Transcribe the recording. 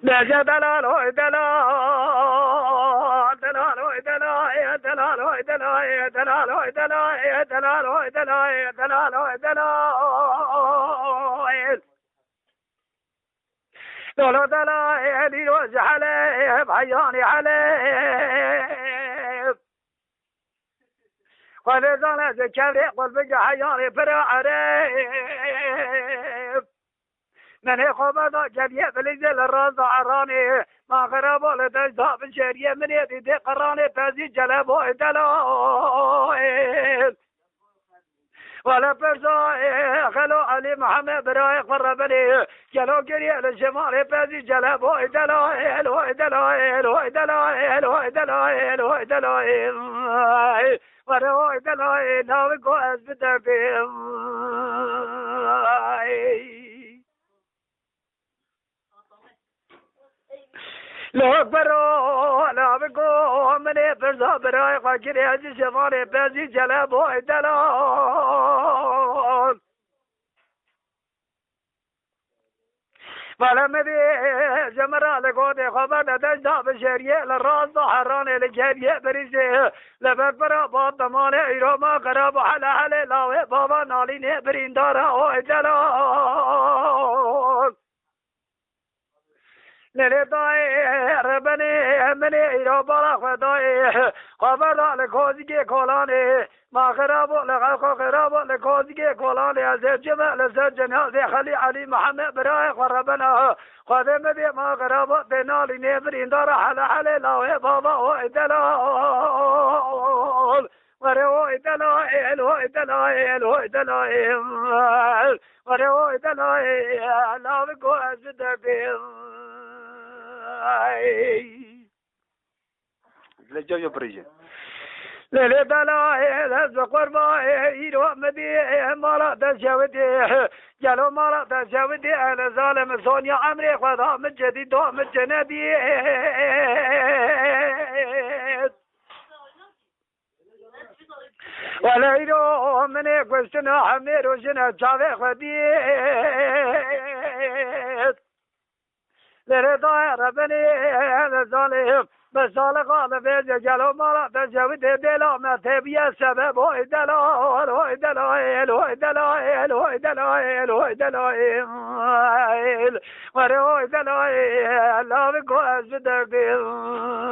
لا دلال هو دلال دلال هو دلال دلال هو دلال دلال هو دلال دلال هو دلال دلال هو دلال دلال دلال يوزع عليه بعياني عليه قال زال ذكري قل بقى عياني فرع عليه من خبض جبيه بلزل الراس عراني ما غربوا لتجزاء بالشريه من يدي قراني فازي جلبوا دلال ولا فرزا خلو علي محمد برايق فربني جلو قريه للشمال فازي جلبوا دلال ودلال ودلال ودلال ودلال وروا دلال ناوي أثبت فيهم لا برو لا بقو من فرزا براي قاكري هزي شمالي بازي جلابو دلال فلما بي جمرا لقودي خبرنا دجدا بشريه للراس ظهراني لجهريه بريسي لبك برا باب دماني ايرو ما قراب حلا حلي لاوي بابا ناليني بريندارا او دلال للداي ربني مني إيرو بلا خداي خبر لكوزي كولاني ما خرابو لغاكو خرابو لكوزي كولاني أزيد جمع لزيد جنازي خلي علي محمد براي خربنا خادم بي ما خرابو تنالي نبرين دار حلا حلي لاوي بابا هو دلال ورهو دلال هو دلال هو دلال ورهو دلال لا بكو أزد بيض لجو يبرج لا بلا لا قربا يرو مدي مالا تشاودي جلو مالا تشاودي انا ظالم سونيا عمري خدا من جديد دو من جنبي ولا يرو من قشنا حمير وجنا جاوي خدي لرضا ربني هذا ظالم بسال قال بيج جلو مالا تجاوي دلا ما تبي سبب هو دلال هو دلال هو دلال هو دلال هو دلال ورهو دلال لا بكو أزدك بيض